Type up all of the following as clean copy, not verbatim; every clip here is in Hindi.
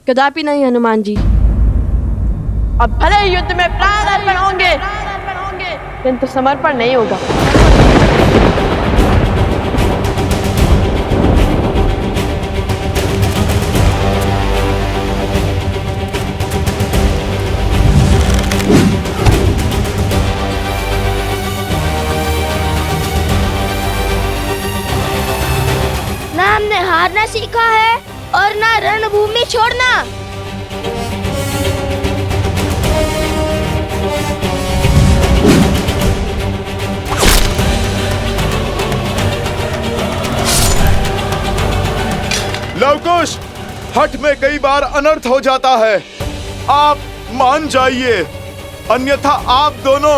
कदापि नहीं हनुमान जी। अब भले ही युद्ध में प्राण अर्पण होंगे, किंतु समर्पण नहीं होगा। ना हमने हारना सीखा है और ना रणभूमि छोड़ना। लवकुश, हठ में कई बार अनर्थ हो जाता है। आप मान जाइए, अन्यथा आप दोनों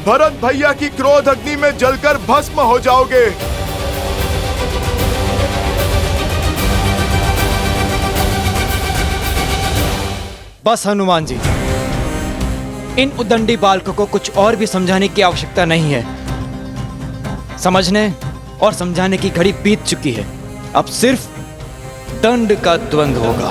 भरत भैया की क्रोध अग्नि में जलकर भस्म हो जाओगे। बस हनुमान जी, इन उद्दंडी बालकों को कुछ और भी समझाने की आवश्यकता नहीं है। समझने और समझाने की घड़ी बीत चुकी है। अब सिर्फ दंड का द्वंद्व होगा।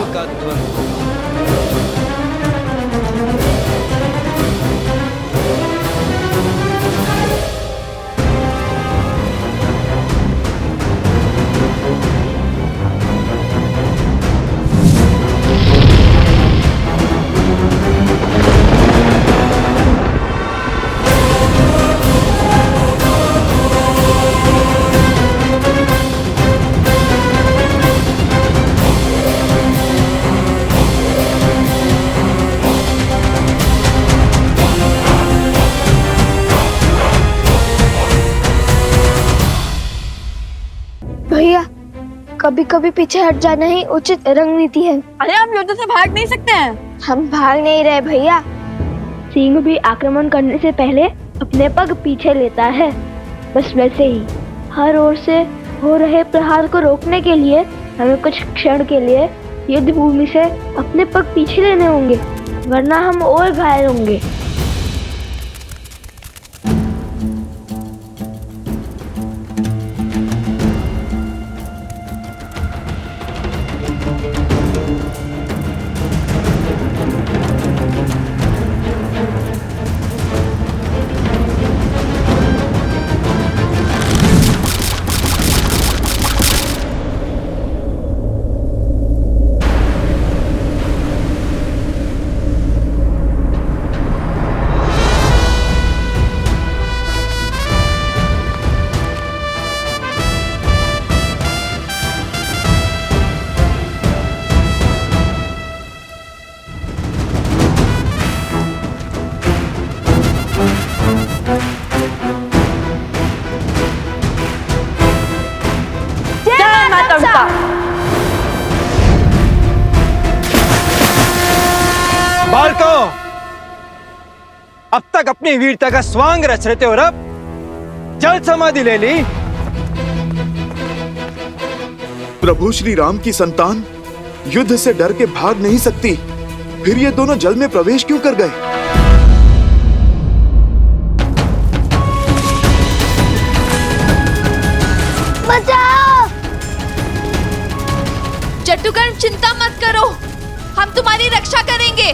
भैया, कभी कभी पीछे हट जाना ही उचित रणनीति है। अरे हम युद्ध से भाग नहीं सकते हैं। हम भाग नहीं रहे भैया। सिंह भी आक्रमण करने से पहले अपने पग पीछे लेता है। बस वैसे ही हर ओर से हो रहे प्रहार को रोकने के लिए हमें कुछ क्षण के लिए युद्ध भूमि से अपने पग पीछे लेने होंगे, वरना हम और घायल होंगे। बालकों, अब तक अपनी वीरता का स्वांग रच रहे थे और अब जल समाधि ले ली। प्रभु श्री राम की संतान युद्ध से डर के भाग नहीं सकती, फिर ये दोनों जल में प्रवेश क्यों कर गए? बचाओ! जट्टुकर्ण, चिंता मत करो, हम तुम्हारी रक्षा करेंगे।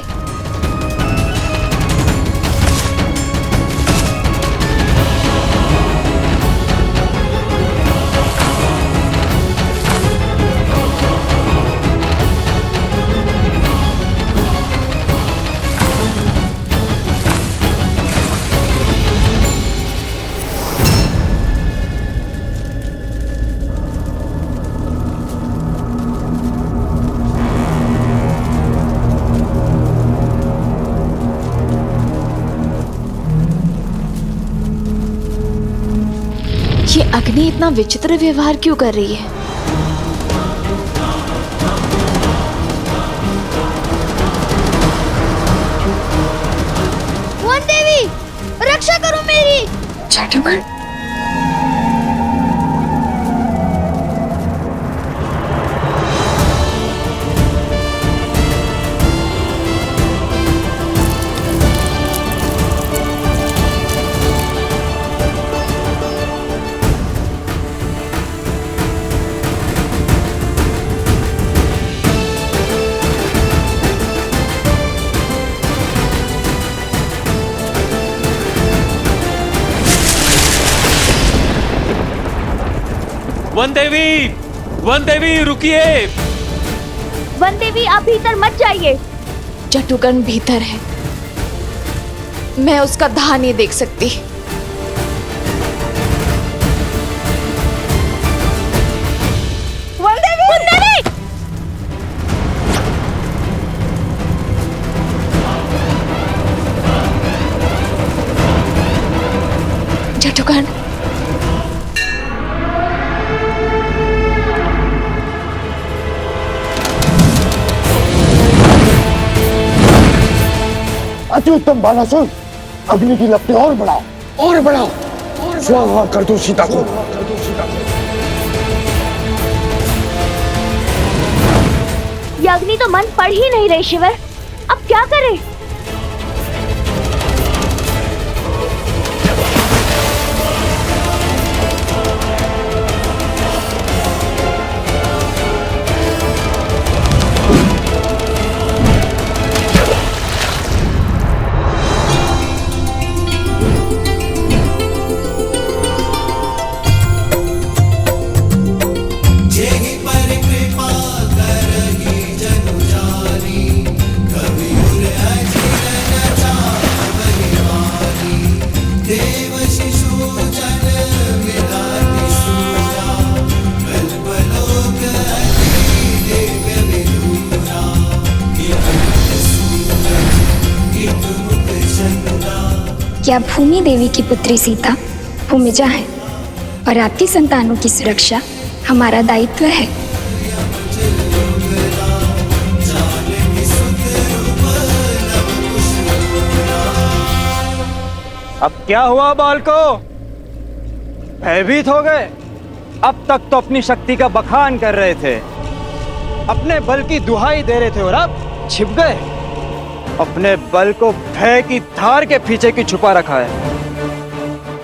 ये अग्नि इतना विचित्र व्यवहार क्यों कर रही है? वन देवी, रक्षा करो मेरी। जट्टुकर्ण, वन देवी रुकिए। वन देवी आप भीतर मत जाइए। जटुगन भीतर है, मैं उसका दाह नहीं देख सकती। वन देवी! वन देवी! जटुगन, अत्युत्तम बालासुर, अग्नि की लपटें और बढ़ाओ, और बढ़ाओ, स्वाहा कर दो सीता को। ये अग्नि तो मन पड़ ही नहीं रही शिवर, अब क्या करें? क्या भूमि देवी की पुत्री सीता भूमिजा है और आपकी संतानों की सुरक्षा हमारा दायित्व है। अब क्या हुआ बालको? भयभीत हो गए? अब तक तो अपनी शक्ति का बखान कर रहे थे, अपने बल की दुहाई दे रहे थे, और अब छिप गए। अपने बल को भय की धार के पीछे की छुपा रखा है।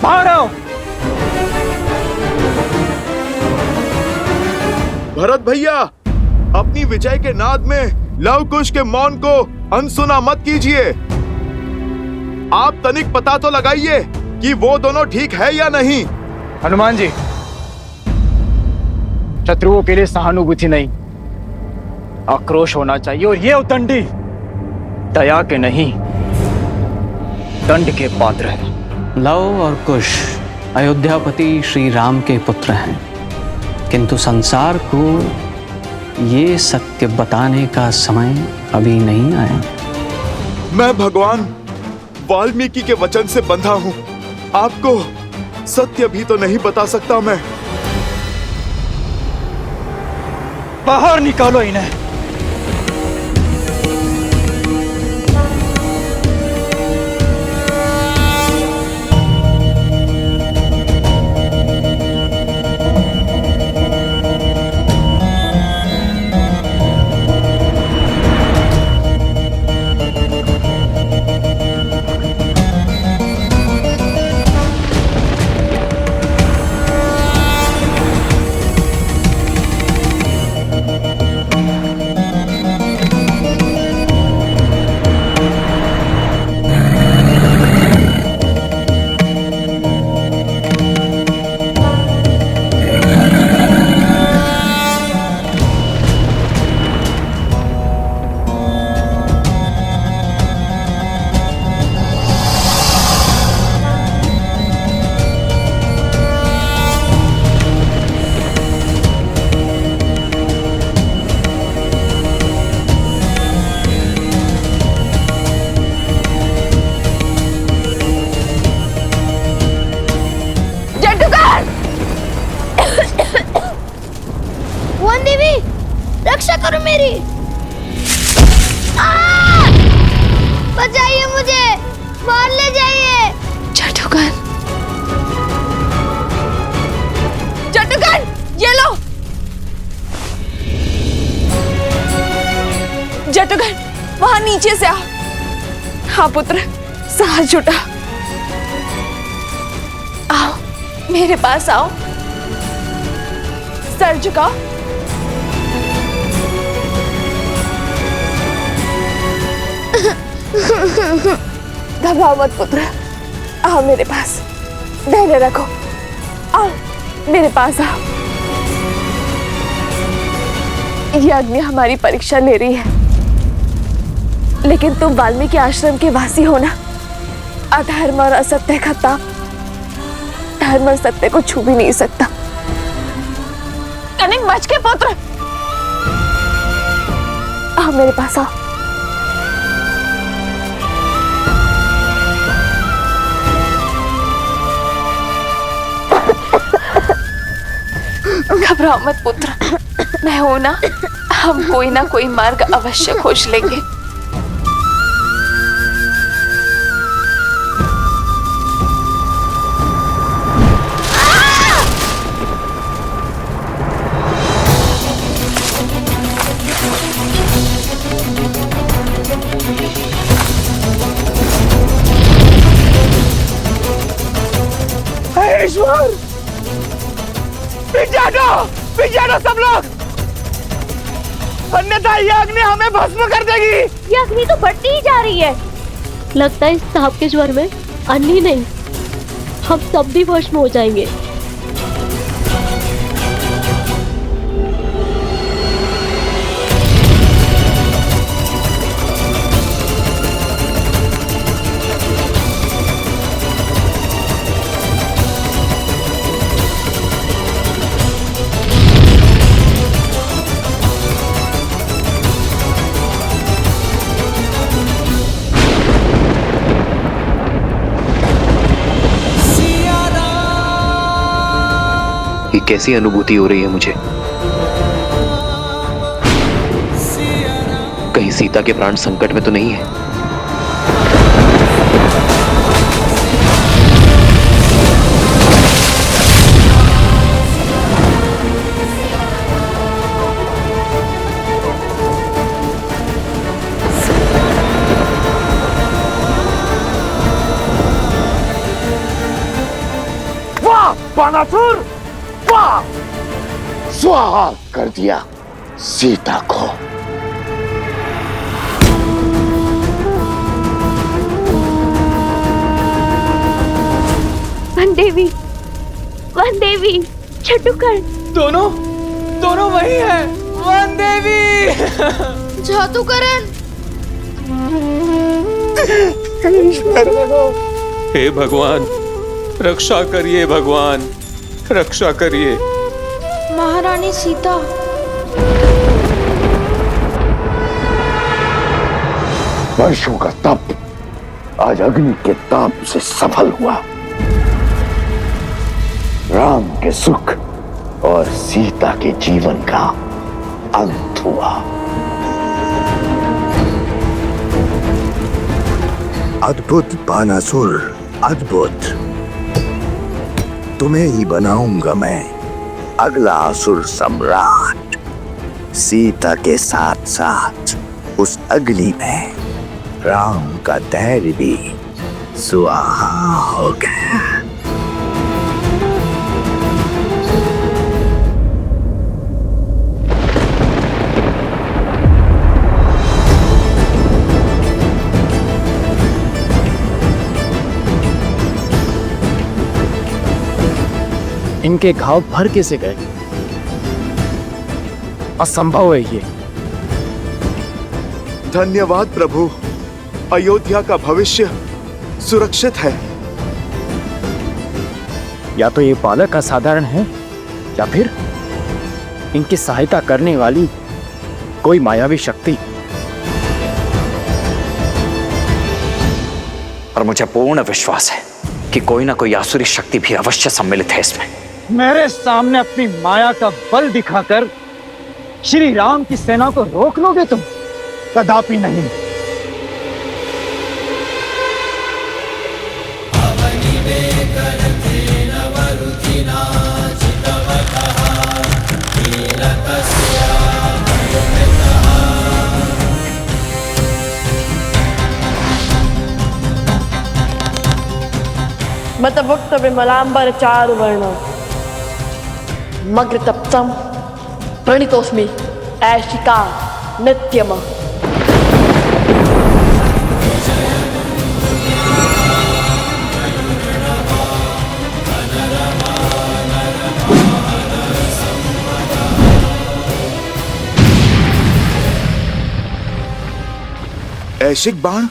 बाहर आओ। भरत भैया, अपनी विजय के नाद में लव कुश के मौन को अनसुना मत कीजिए। आप तनिक पता तो लगाइए कि वो दोनों ठीक है या नहीं। हनुमान जी, शत्रुओं के लिए सहानुभूति नहीं, आक्रोश होना चाहिए, और ये उद्दंडी दया के नहीं, दंड के पात्र है। लव और कुश अयोध्यापति श्री राम के पुत्र हैं, किंतु संसार को ये सत्य बताने का समय अभी नहीं आया। मैं भगवान वाल्मीकि के वचन से बंधा हूँ, आपको सत्य भी तो नहीं बता सकता मैं। बाहर निकालो इन्हें। रक्षा करो मेरी। बचाइए मुझे, मार ले जाइए। जटुगन, जटुगन, ये लो। जटुगन, वहां नीचे से आ। हाँ पुत्र, साहस जुटा। आओ, मेरे पास आओ। सर झुकाओ। घबराओ मत पुत्र, आओ मेरे पास, धैर्य रखो। आओ मेरे पास आओ। ये अग्नि हमारी परीक्षा ले रही है, लेकिन तुम वाल्मीकि आश्रम के वासी हो ना। अधर्म और असत्य का ताप धर्म और सत्य को छू भी नहीं सकता। कनिक मच के पुत्र, आओ मेरे पास आओ। घबराओ मत पुत्र, मैं हूं ना। हम कोई ना कोई मार्ग अवश्य खोज लेंगे। ईश्वर, पिछाड़ो सब लोग, अन्यथा ये अग्नि हमें भस्म कर देगी। ये अग्नि तो बढ़ती ही जा रही है। लगता है इस सांप के ज्वर में अन्नी नहीं, हम सब भी भस्म हो जाएंगे। ये कैसी अनुभूति हो रही है मुझे? कहीं सीता के प्राण संकट में तो नहीं है? वाह बानासुर, वाह! स्वाहा कर दिया सीता को। वन देवी, छटुकर, दोनों वही है। वन देवी। जादूकरण। हे भगवान, रक्षा करिए भगवान, रक्षा करिए। महारानी सीता। वर्षों का तप आज अग्नि के ताप से सफल हुआ। राम के सुख और सीता के जीवन का अंत हुआ। अद्भुत बानासुर, अद्भुत। तुम्हें ही बनाऊंगा मैं अगला असुर सम्राट। सीता के साथ साथ उस अग्नि में राम का धैर्य भी सुहा हो गया। इनके घाव भर कैसे गए? असंभव है ये। धन्यवाद प्रभु, अयोध्या का भविष्य सुरक्षित है। या तो ये बालक असाधारण है या फिर इनकी सहायता करने वाली कोई मायावी शक्ति। और मुझे पूर्ण विश्वास है कि कोई ना कोई आसुरी शक्ति भी अवश्य सम्मिलित है इसमें। मेरे सामने अपनी माया का बल दिखाकर श्री राम की सेना को रोक लोगे तुम? कदापि नहीं। मतभुक्त विमलांबर चारु वर्ण मग्र तप्तम प्रणितोस्मि ऐशिका नित्यम। ऐशिक बाण,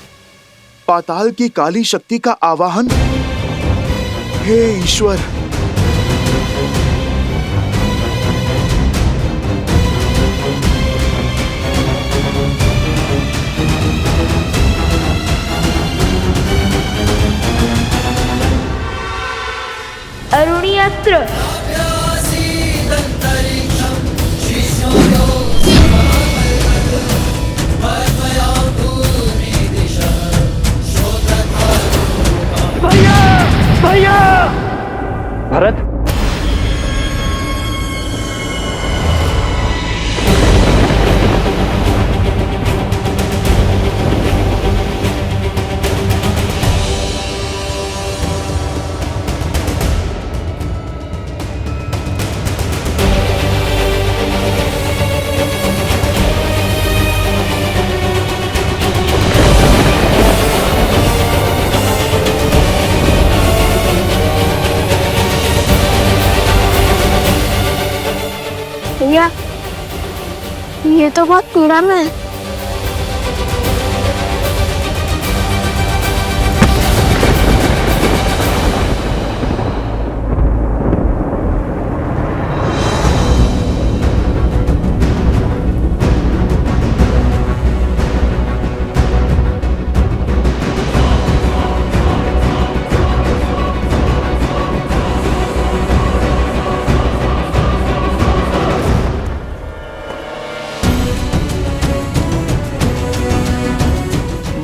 पाताल की काली शक्ति का आवाहन। हे ईश्वर, अरुणी अस्त्र। भैया भैया भरत, भैया ये तो बहुत पीड़ा में है।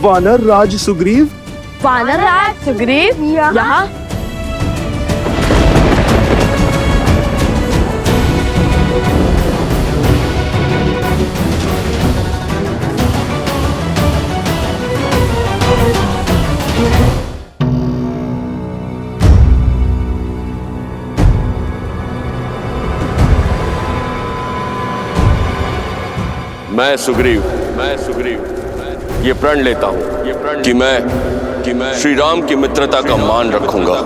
वानर राज सुग्रीव। वानर राज सुग्रीव यहाँ? मैं सुग्रीव ये प्रण लेता हूँ कि मैं श्री राम की मित्रता का मान रखूंगा।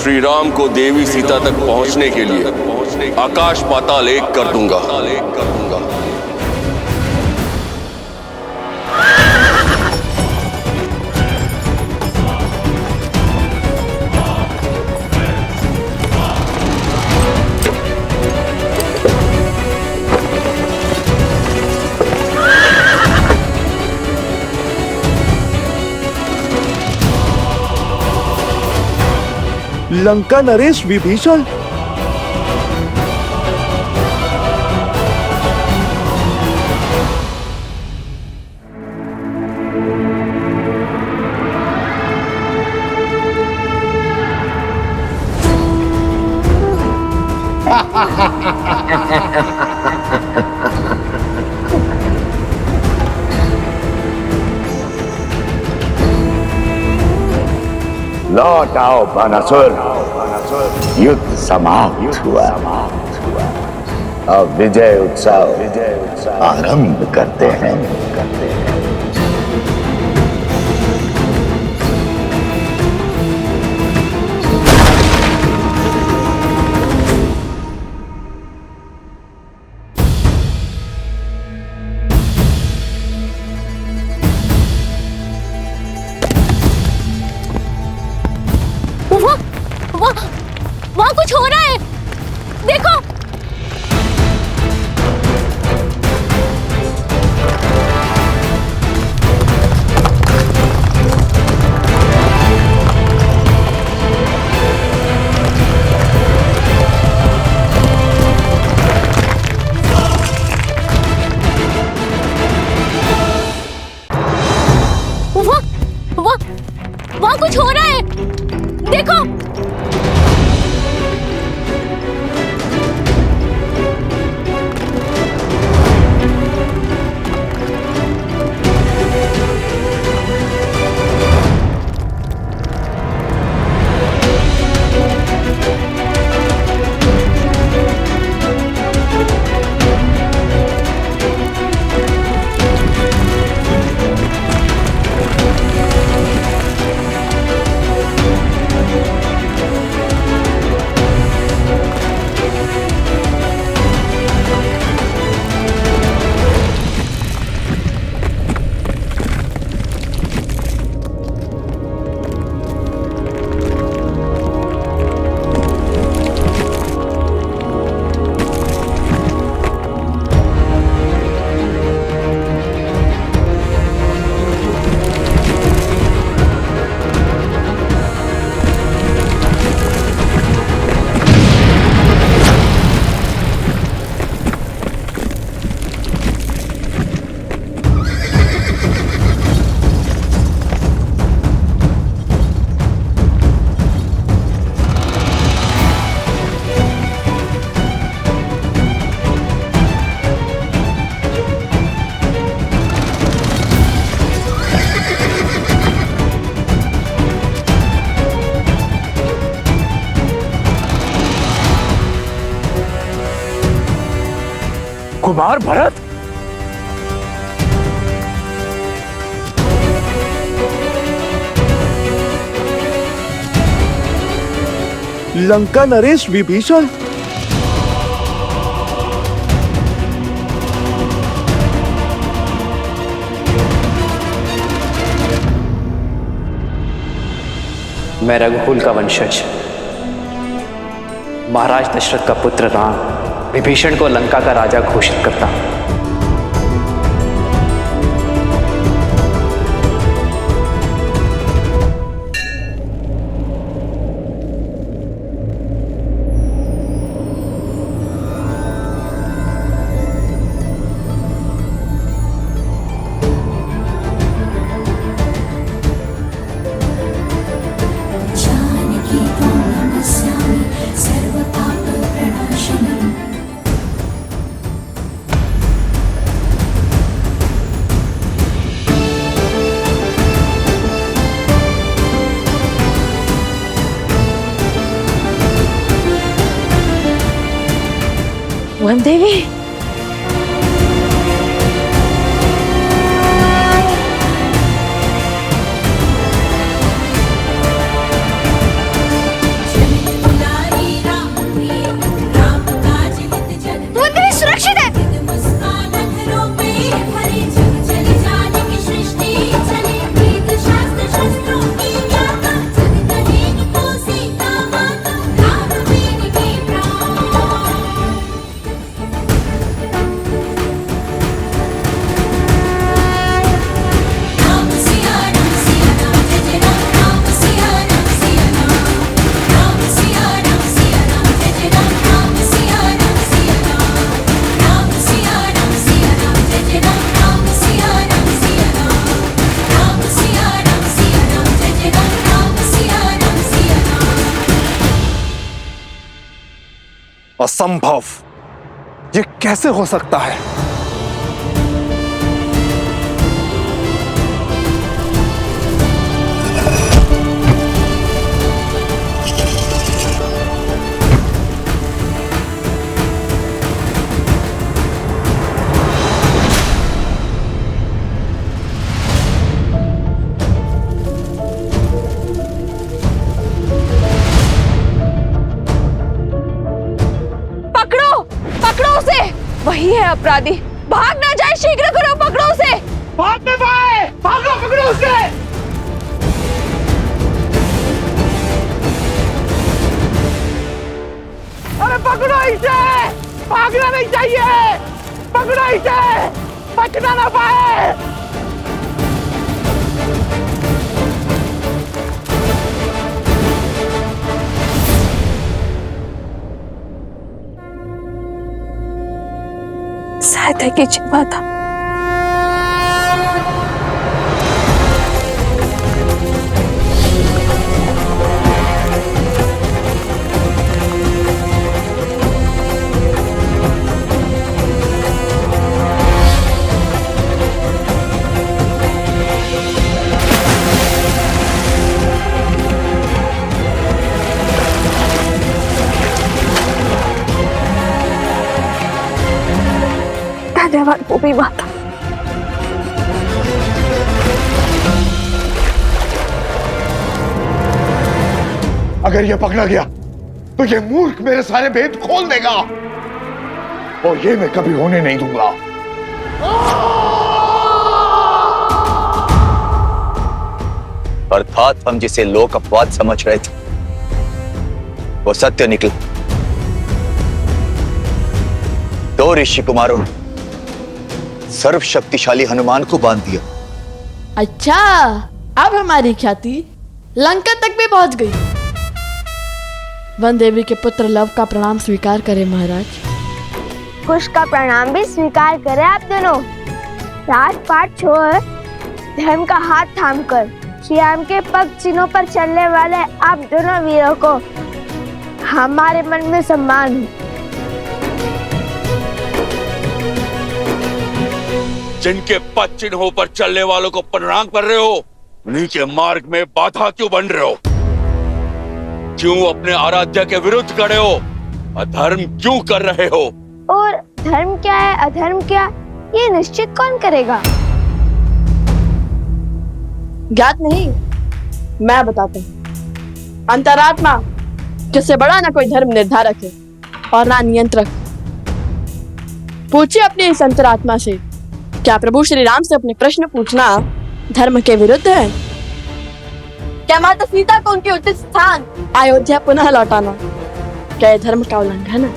श्री राम को देवी सीता तक पहुंचने के लिए आकाश पाताल एक कर दूंगा। लंका नरेश विभीषण। लौट आओ बानासुर, युद्ध समाप्त हुआ। अब विजय उत्सव आरंभ करते हैं। वहाँ कुछ हो रहा है, देखो। कुमार भरत? लंका नरेश विभीषण? मैं रघुकुल का वंशज महाराज दशरथ का पुत्र राम विभीषण को लंका का राजा घोषित करता हूं। वन देवी, सुरक्षित है। असंभव! ये कैसे हो सकता है? वही है अपराधी, भाग ना जाए, शीघ्र करो, पकड़ो उसे। भाग ना पाए, भागो, पकड़ो उसे। अरे पकड़ो इसे, भागना नहीं चाहिए, पकड़ो इसे, बचना ना पाए। सहायता कीजिए माता। धन्यवाद भूमि माता। अगर ये पकड़ा गया तो ये मूर्ख मेरे सारे भेद खोल देगा और ये मैं कभी होने नहीं दूंगा। अर्थात हम जिसे लोक अपवाद समझ रहे थे वो सत्य निकला। 2 ऋषि कुमारों सर्वशक्तिशाली हनुमान को बांध दिया। अच्छा, अब हमारी ख्याति लंका तक भी पहुंच गई। वन देवी के पुत्र लव का प्रणाम स्वीकार करें महाराज। कुश का प्रणाम भी स्वीकार करें आप दोनों। राजपाट छोड़ धर्म का हाथ थामकर श्री राम के पग चिन्हों पर चलने वाले आप दोनों वीरों को हमारे मन में सम्मान है। जिनके पद चिन्हों पर चलने वालों को प्रणाम कर रहे हो, उन्हीं के मार्ग में बाधा क्यों बन रहे हो? क्यों अपने आराध्य के विरुद्ध खड़े हो? अधर्म क्यों कर रहे हो? और धर्म क्या है अधर्म क्या, ये निश्चित कौन करेगा? ज्ञात नहीं, मैं बताता हूँ। अंतरात्मा जिससे बड़ा ना कोई धर्म निर्धारक है और ना नियंत्रक। पूछिए अपनी इस अंतरात्मा से, क्या प्रभु श्री राम से अपने प्रश्न पूछना धर्म के विरुद्ध है? क्या माता सीता को उनके उचित स्थान अयोध्या पुनः लौटाना क्या धर्म का उल्लंघन है?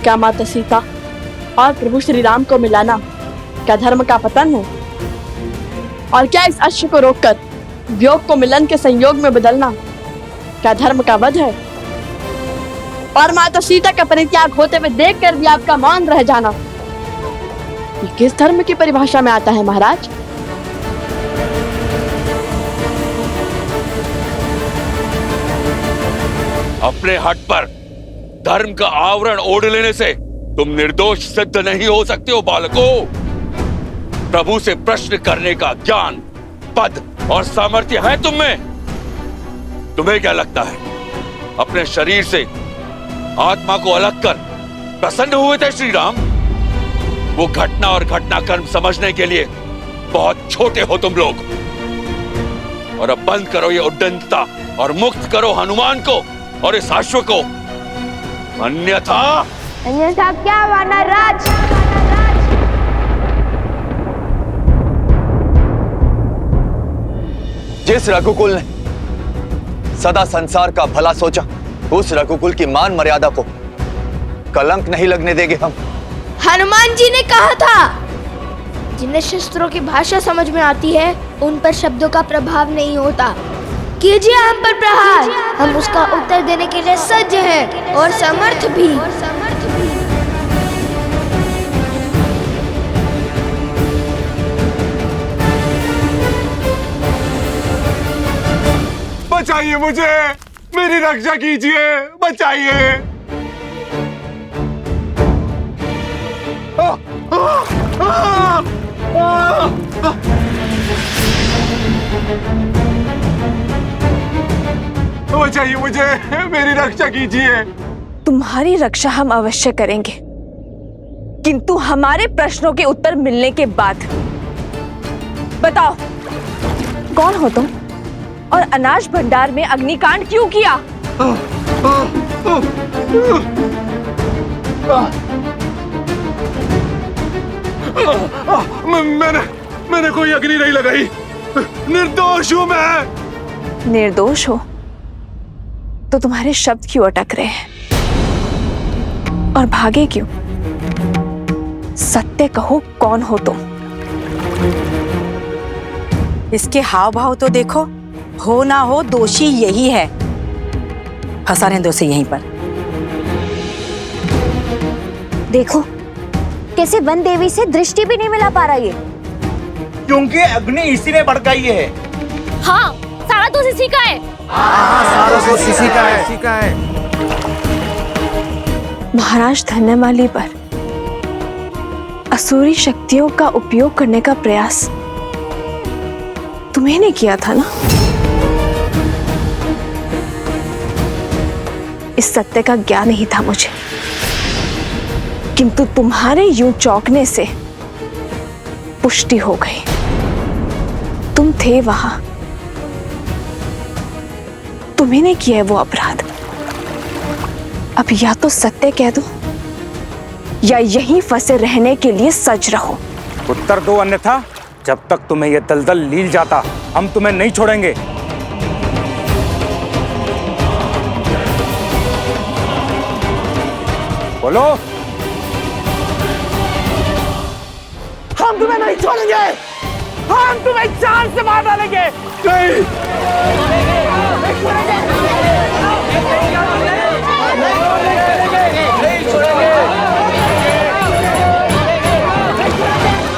क्या माता सीता और प्रभु श्री राम को मिलाना क्या धर्म का पतन है? और क्या इस अश्व को रोककर वियोग को मिलन के संयोग में बदलना क्या धर्म का वध है? और माता सीता का परित्याग होते हुए देखकर भी आपका मौन रह जाना ये किस धर्म की परिभाषा में आता है महाराज? अपने हट पर धर्म का आवरण ओढ़ लेने से तुम निर्दोष सिद्ध नहीं हो सकते हो बालकों। प्रभु से प्रश्न करने का ज्ञान, पद और सामर्थ्य है तुम में। तुम्हें क्या लगता है अपने शरीर से आत्मा को अलग कर प्रसन्न हुए थे श्री राम? वो घटना और घटनाक्रम समझने के लिए बहुत छोटे हो तुम लोग। और अब बंद करो ये उद्दंडता और मुक्त करो हनुमान को और इस अश्व को, अन्यथा क्या वानर राज? जिस रघुकुल ने सदा संसार का भला सोचा, उस रघुकुल की मान मर्यादा को कलंक नहीं लगने देंगे हम। हनुमान जी ने कहा था जिन्हें शस्त्रों की भाषा समझ में आती है उन पर शब्दों का प्रभाव नहीं होता। कीजिए हम पर प्रहार, हम उसका उत्तर देने के लिए सज्ज हैं और समर्थ भी। बचाइए मुझे, मेरी रक्षा कीजिए, बचाइए। बचाइए मुझे, मेरी रक्षा कीजिए। तुम्हारी रक्षा हम अवश्य करेंगे, किंतु हमारे प्रश्नों के उत्तर मिलने के बाद। बताओ, कौन हो तुम और अनाज भंडार में अग्निकांड क्यों किया? मैंने कोई अग्नि नहीं लगाई, निर्दोष हूं मैं। निर्दोष हो तो तुम्हारे शब्द क्यों अटक रहे हैं और भागे क्यों? सत्य कहो, कौन हो तुम? इसके हाव भाव तो देखो, हो ना हो दोषी यही है। फंसा रहे दोषी यहीं पर। देखो कैसे वन देवी से दृष्टि भी नहीं मिला पा रहा ये, क्योंकि अग्नि इसी ने भड़काई है। हाँ, सारा दोष इसी का है। सारा दोष इसी का है। महाराज धन्यमाली पर असुरी शक्तियों का उपयोग करने का प्रयास तुम्हें ने किया था ना? इस सत्य का ज्ञान नहीं था मुझे, किंतु तुम्हारे यूं चौंकने से पुष्टि हो गई। तुम थे वहां, तुम्ही ने किया है वो अपराध। अब या तो सत्य कह दो या यहीं फंसे रहने के लिए सज रहो। उत्तर दो, अन्यथा जब तक तुम्हें यह दलदल लील जाता हम तुम्हें नहीं छोड़ेंगे। बोलो। हम तुम्हें नहीं छोड़ेंगे, हम तुम्हें जान से मार डालेंगे।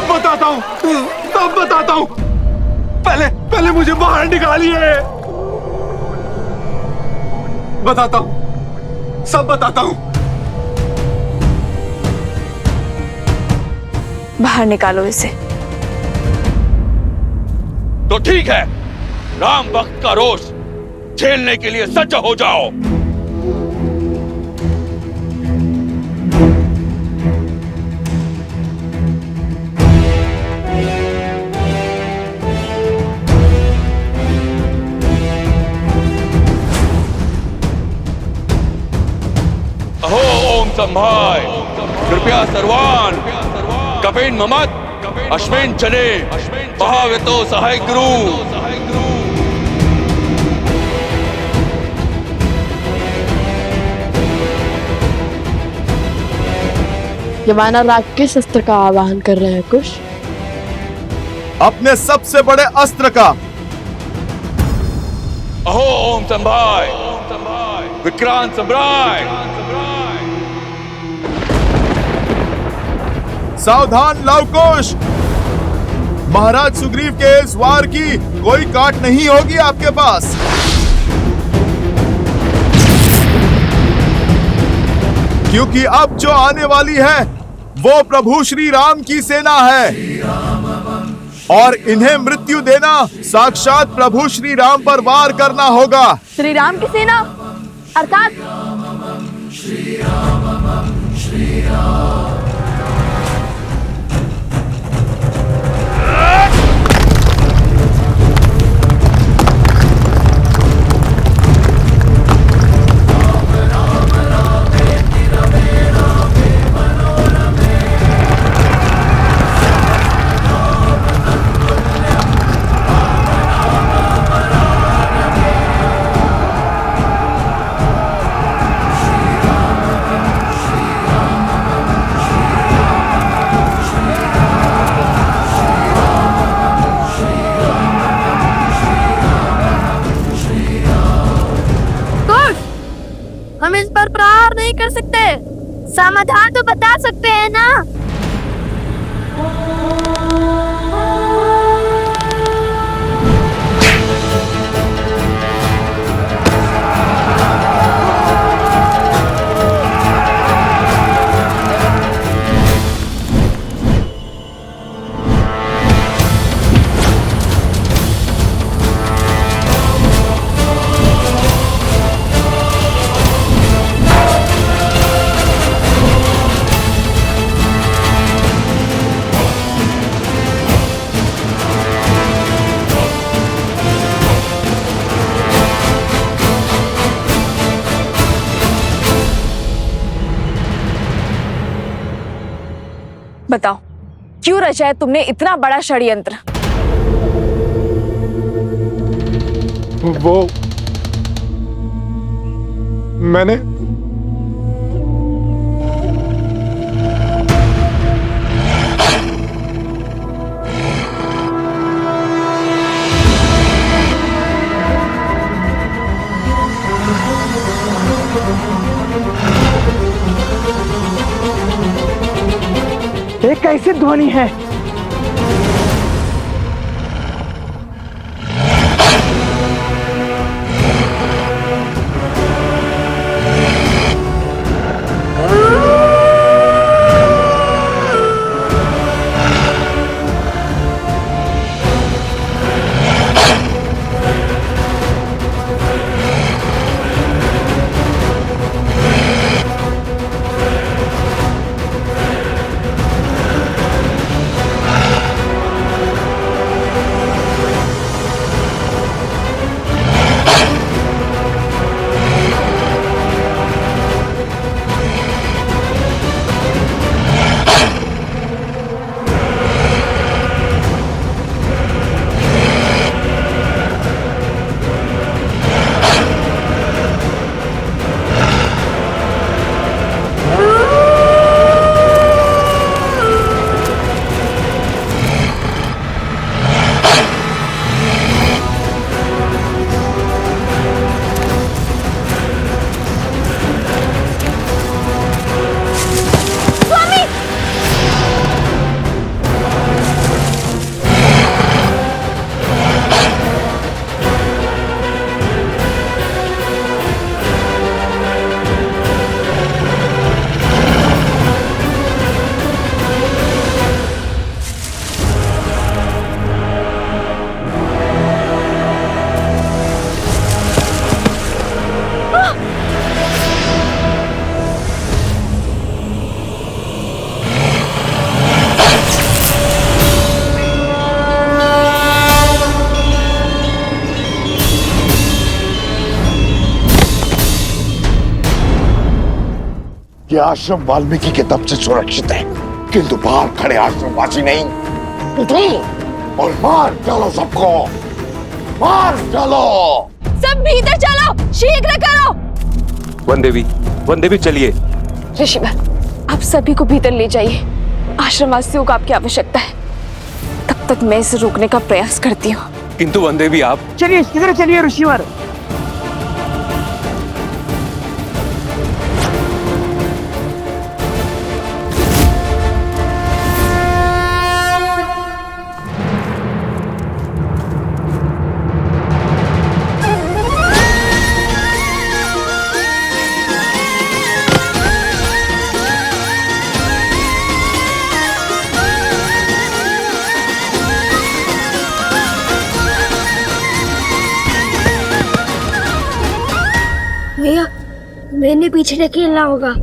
बताता हूँ, तब बताता हूँ। पहले मुझे बाहर निकालिए। बताता हूँ, सब बताता हूँ। बाहर निकालो इसे। तो ठीक है, राम भक्त का रोष झेलने के लिए सज्ज हो जाओ। संभाय कृपया सर्वान कपेन ममत अश्वेन चले महावेतो सहाय गुरु। ये वानर राज किस अस्त्र का आवाहन कर रहे हैं कुश? अपने सबसे बड़े अस्त्र का। अहो ओम संभाय विक्रांत सम्राय। सावधान लवकुश, महाराज सुग्रीव के इस वार की कोई काट नहीं होगी आपके पास। क्योंकि अब जो आने वाली है वो प्रभु श्री राम की सेना है और इन्हें मृत्यु देना साक्षात प्रभु श्री राम पर वार करना होगा। श्री राम की सेना अर्थात हम इस पर प्रहार नहीं कर सकते, समाधान तो बता सकते हैं ना। बताओ क्यों रचा है तुमने इतना बड़ा षड्यंत्र? वो मैंने ये कैसी ध्वनि है? आश्रम वाल्मीकि के तप से सुरक्षित है, किंतु बाहर खड़े आश्रमवासी नहीं। उठो और मार डालो सबको, मार डालो। सब भीतर चलो, शीघ्र करो। वन देवी चलिए। ऋषिवर, आप सभी को भीतर ले जाइए। आश्रमवासियों को आपकी आवश्यकता है। तब तक मैं इसे रोकने का प्रयास करती हूँ। किंतु वन देवी आप चलिए, इधर चलिए ऋषिवर। भैया, मैंने पीछे से खेलना होगा।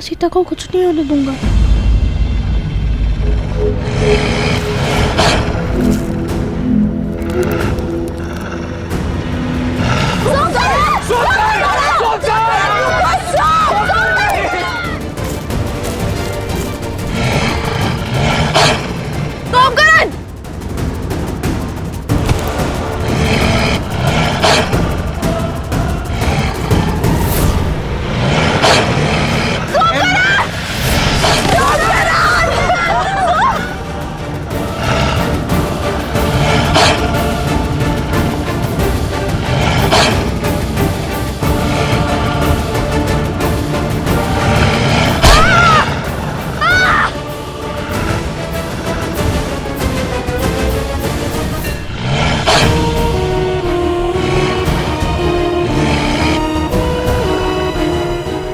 सीता को कुछ नहीं होने दूंगा।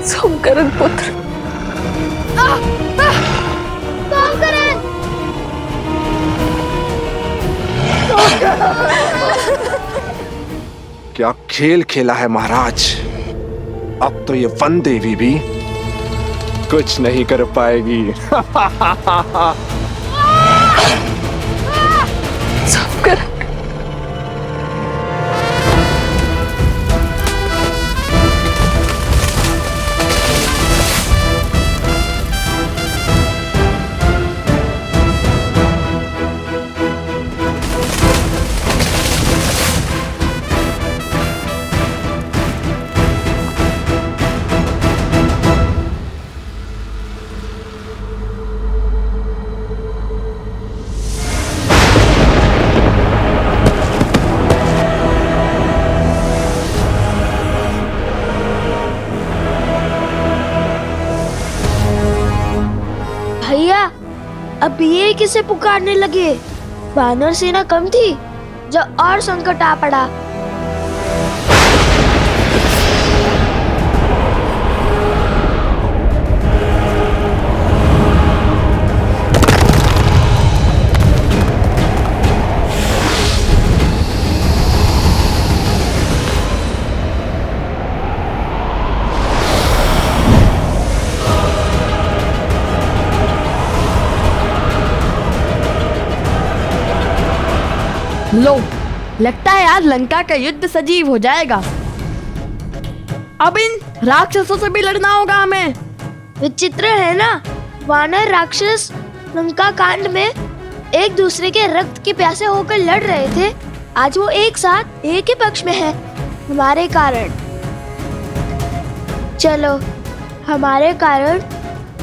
सोमकरण पुत्र, क्या खेल खेला है महाराज। अब तो ये वन देवी भी कुछ नहीं कर पाएगी। सोमकरण, अब ये किसे पुकारने लगे? वानर सेना कम थी, जब और संकट आ पड़ा। लो, लगता है आज लंका का युद्ध सजीव हो जाएगा। अब इन राक्षसों से भी लड़ना होगा हमें। विचित्र है ना, वानर राक्षस लंका कांड में एक दूसरे के रक्त की प्यासे होकर लड़ रहे थे। आज वो एक साथ एक ही पक्ष में है, हमारे कारण। चलो, हमारे कारण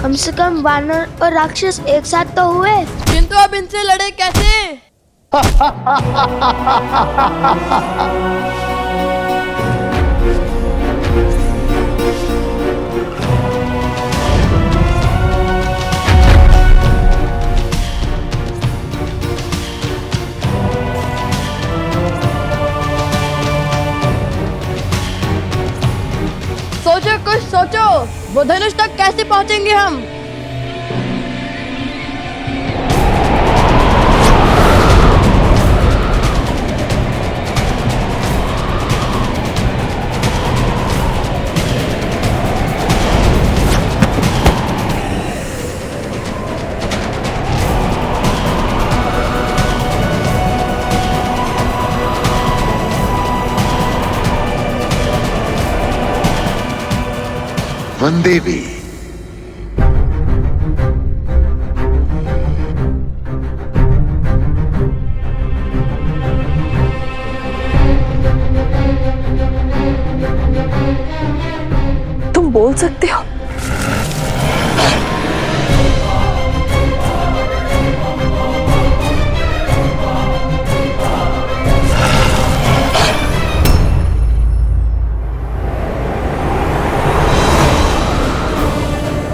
कम से कम वानर और राक्षस एक साथ तो हुए। किंतु अब इनसे लड़े कैसे? सोचो, कुछ सोचो। वो धनुष तक कैसे पहुंचेंगे हम? वनदेवी, तुम बोल सकते हो?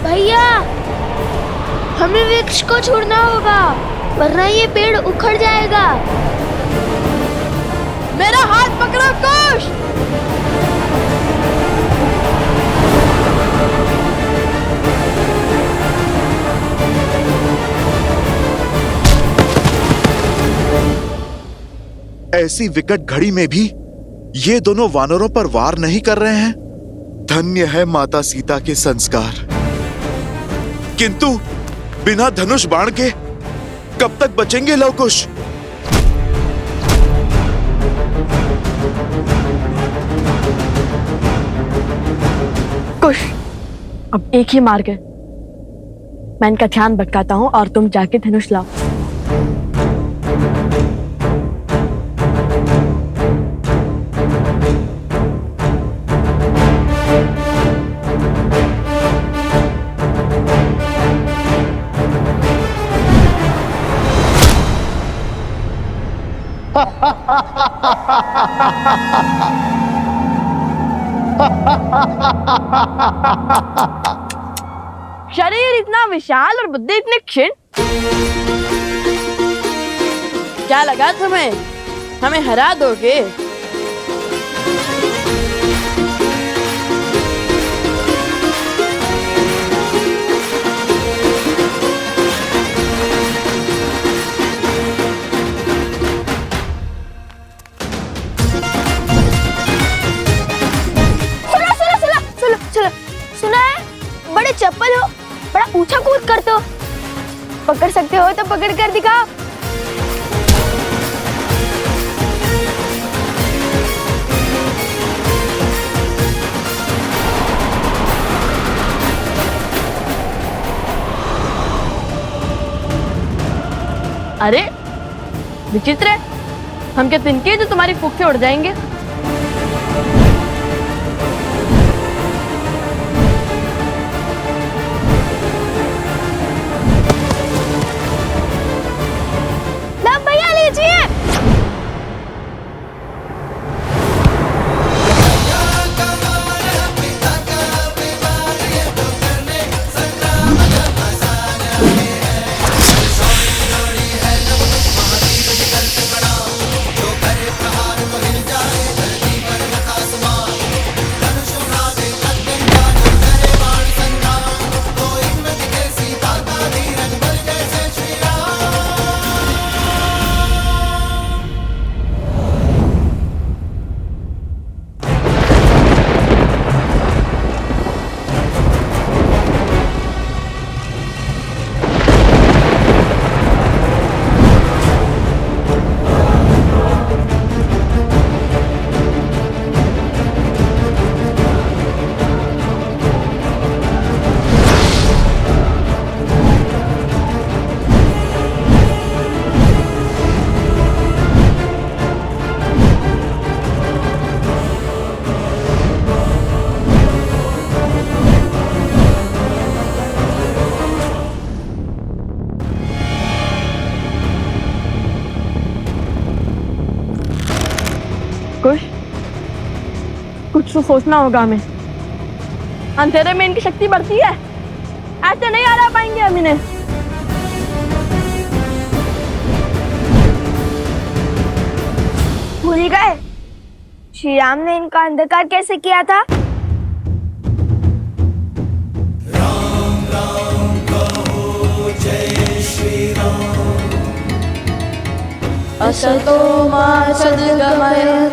भैया, हमें वृक्ष को छोड़ना होगा, वरना ये पेड़ उखड़ जाएगा। मेरा हाथ पकड़ो कुश। ऐसी विकट घड़ी में भी ये दोनों वानरों पर वार नहीं कर रहे हैं। धन्य है माता सीता के संस्कार। किंतु बिना धनुष बाण के कब तक बचेंगे लवकुश? कुश, अब एक ही मार्ग है। मैं इनका ध्यान भटकाता हूँ और तुम जाके धनुष लाओ। शरीर इतना विशाल और बुद्धि इतनी क्षीण। क्या लगा तुम्हें हमें हरा दोगे? सुना है, बड़े चप्पल हो, बड़ा ऊंचा कूद करते हो। पकड़ सकते हो तो पकड़ कर दिखाओ। अरे विचित्र है, हम क्या तिनके जो तुम्हारी फूंक से उड़ जाएंगे? भैया लीजिए। कुछ तो सोचना होगा हमें। अंधेरे में इनकी शक्ति बढ़ती है, ऐसे नहीं हरा पाएंगे हम इन्हें। भूल गए श्री राम ने इनका अंधकार कैसे किया था? असतो मा सद्गमय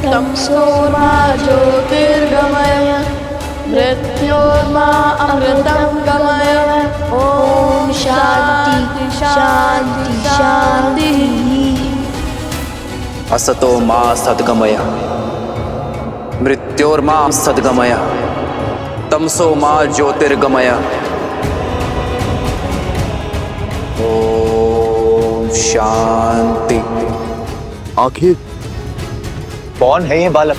तमसो मा ज्योतिर्गमय मृत्योर्मा अमृतं गमय। ओम शांति शांति शांति। असतो मा सद्गमय मृत्योर्मा सद्गमय तमसो मा ज्योतिर्गमय। ओम शांति। आखिर कौन है ये बालक?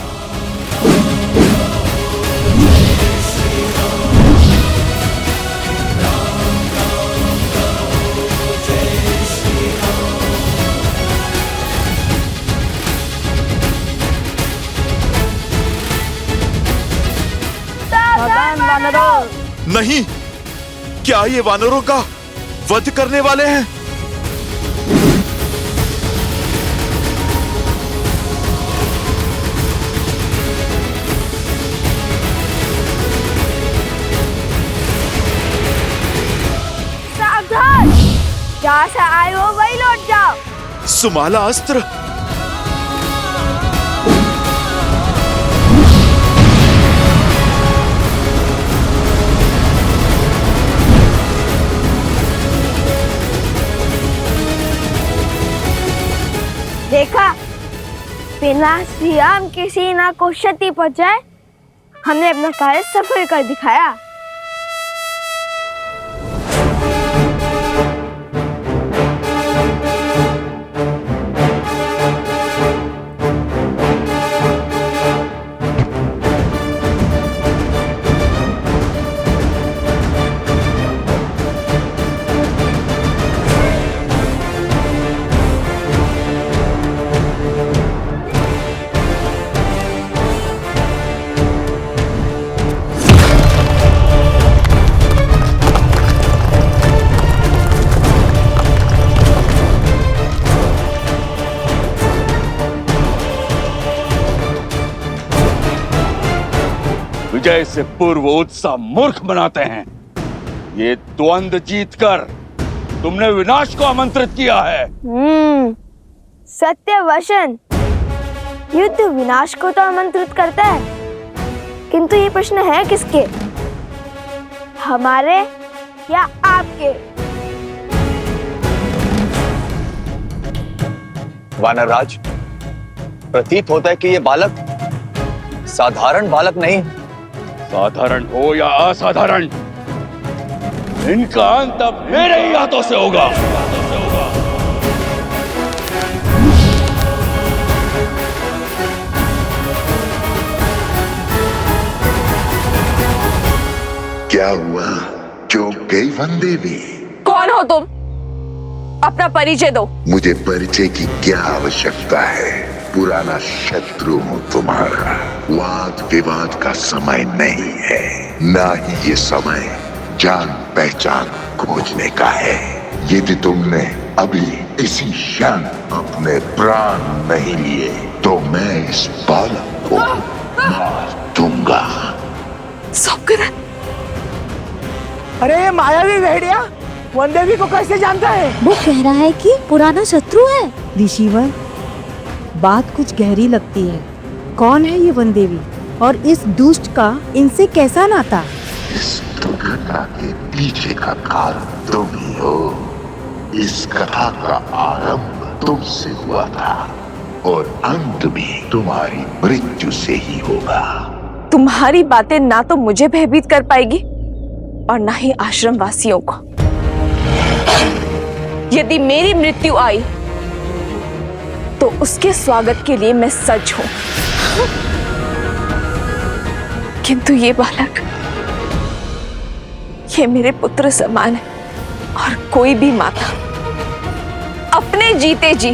नहीं, क्या ये वानरों का वध करने वाले हैं? सावधान, जहाँ से आए हो वही लौट जाओ। सुमाला अस्त्र। देखा, बिना श्री राम की सेना को क्षति पहुंचाए हमने अपना कार्य सफल कर दिखाया। विजय से पूर्व उत्साह मूर्ख बनाते हैं। ये द्वंद्व जीतकर तुमने विनाश को आमंत्रित किया है। सत्य वचन। युद्ध विनाश को तो आमंत्रित करता है, किंतु ये प्रश्न है किसके, हमारे या आपके? वानरराज, प्रतीत होता है कि ये बालक साधारण बालक नहीं। साधारण हो या असाधारण, इनका अंत अब मेरे ही हाथों से होगा। क्या हुआ? चौंक गई वनदेवी? कौन हो तुम? अपना परिचय दो। मुझे परिचय की क्या आवश्यकता है? पुराना शत्रु हूं तुम्हारा। वाद विवाद का समय नहीं है, ना ही ये समय जान पहचान खोजने का है। यदि तुमने अभी इसी क्षण अपने प्राण नहीं लिए तो मैं इस बालक को मार दूंगा। अरे मायावी भेड़िया, वनदेवी को कैसे जानता है? वो कह रहा है कि पुराना शत्रु है। ऋषिवर, बात कुछ गहरी लगती है। कौन है ये वनदेवी और इस दुष्ट का इनसे कैसा नाता? इस दुर्घटना के पीछे का कारण तुम ही हो। इस कथा का आरंभ तुमसे हुआ था और अंत भी तुम्हारी मृत्यु से ही होगा। तुम्हारी बातें ना तो मुझे भयभीत कर पाएगी और ना ही आश्रम वासियों को। यदि मेरी मृत्यु आई तो उसके स्वागत के लिए मैं सज्ज हूं, किंतु ये बालक, ये मेरे पुत्र समान है और कोई भी माता अपने जीते जी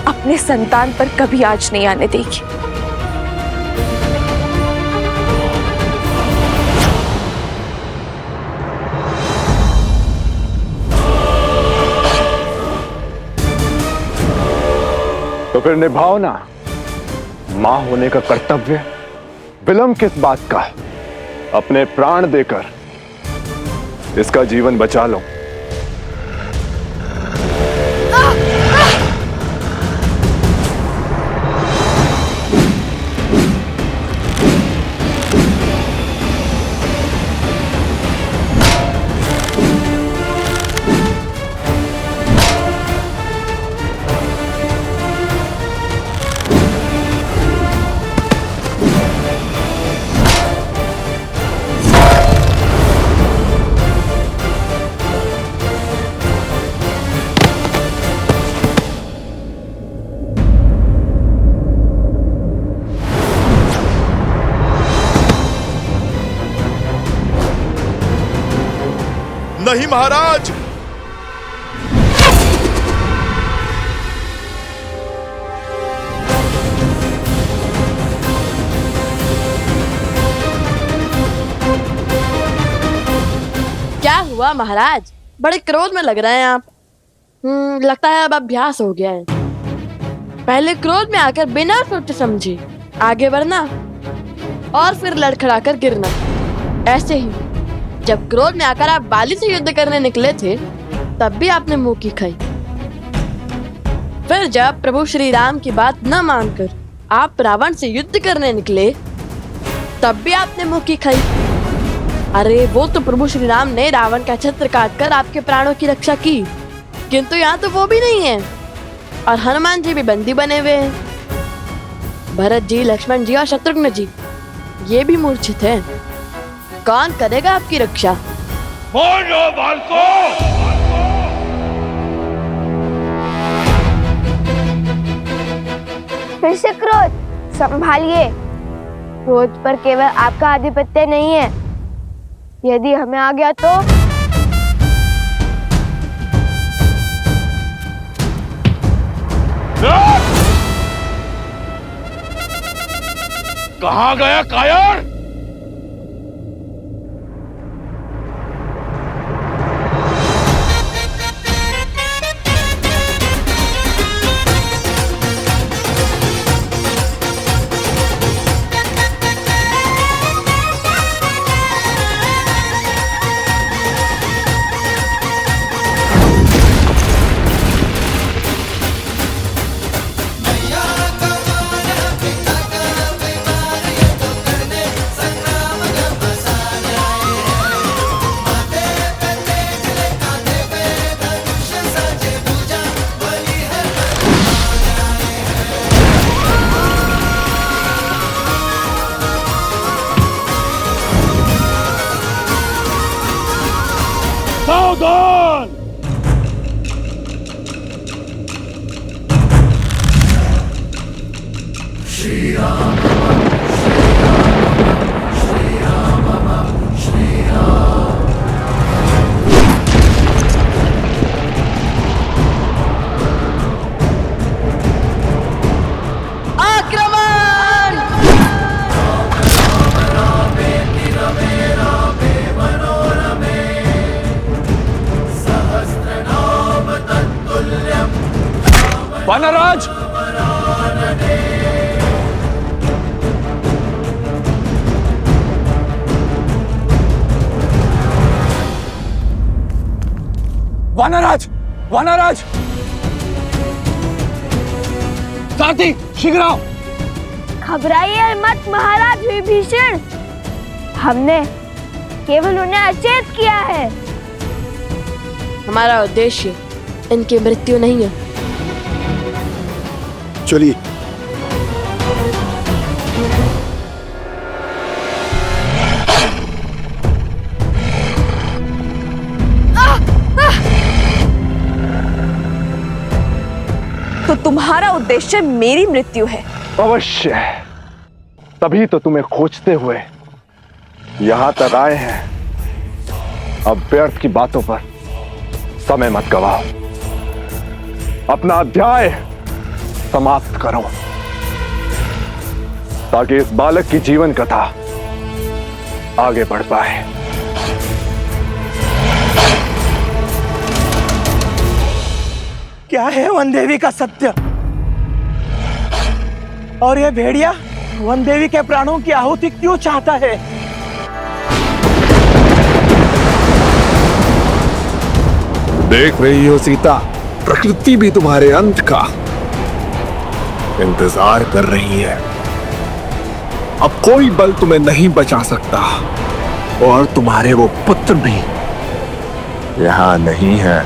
अपने संतान पर कभी आँच नहीं आने देगी। तो फिर निभाओ ना मां होने का कर्तव्य। विलंब किस बात का? अपने प्राण देकर इसका जीवन बचा लो। नहीं महाराज, क्या हुआ महाराज? बड़े क्रोध में लग रहे हैं आप। लगता है अब अभ्यास हो गया है। पहले क्रोध में आकर बिना सोचे समझे आगे बढ़ना और फिर लड़खड़ाकर गिरना। ऐसे ही जब क्रोध में आकर आप बाली से युद्ध करने निकले थे तब भी आपने मुंह की खाई। फिर जब प्रभु श्री राम की बात न मानकर आप रावण से युद्ध करने निकले तब भी आपने मुंह की खाई। अरे वो तो प्रभु श्री राम ने रावण का छत्र काटकर आपके प्राणों की रक्षा की, किंतु यहाँ तो वो भी नहीं है और हनुमान जी भी बंदी बने हुए हैं। भरत जी, लक्ष्मण जी और शत्रुघ्न जी ये भी मूर्छित हैं। कौन करेगा आपकी रक्षा? फिर से क्रोध संभालिए। क्रोध पर केवल आपका आधिपत्य नहीं है, यदि हमें आ गया तो कहाँ गया कायर? सावधान! श्री राम वानराज! वानराज! वानराज! सारथी, शीघ्र आओ! घबराइए मत महाराज विभीषण, हमने केवल उन्हें अचेत किया है। हमारा उद्देश्य इनकी मृत्यु नहीं है। चलिए। तो तुम्हारा उद्देश्य मेरी मृत्यु है? अवश्य, तभी तो तुम्हें खोजते हुए यहां तक आए हैं। अब व्यर्थ की बातों पर समय मत गवाओ। अपना अध्याय समाप्त करो, ताकि इस बालक की जीवन कथा आगे बढ़ पाए। क्या है वन देवी का सत्य? और ये भेड़िया वन देवी के प्राणों की आहुति क्यों चाहता है? देख रही हो सीता, प्रकृति भी तुम्हारे अंत का इंतजार कर रही है। अब कोई बल तुम्हें नहीं बचा सकता, और तुम्हारे वो पुत्र भी यहाँ नहीं है।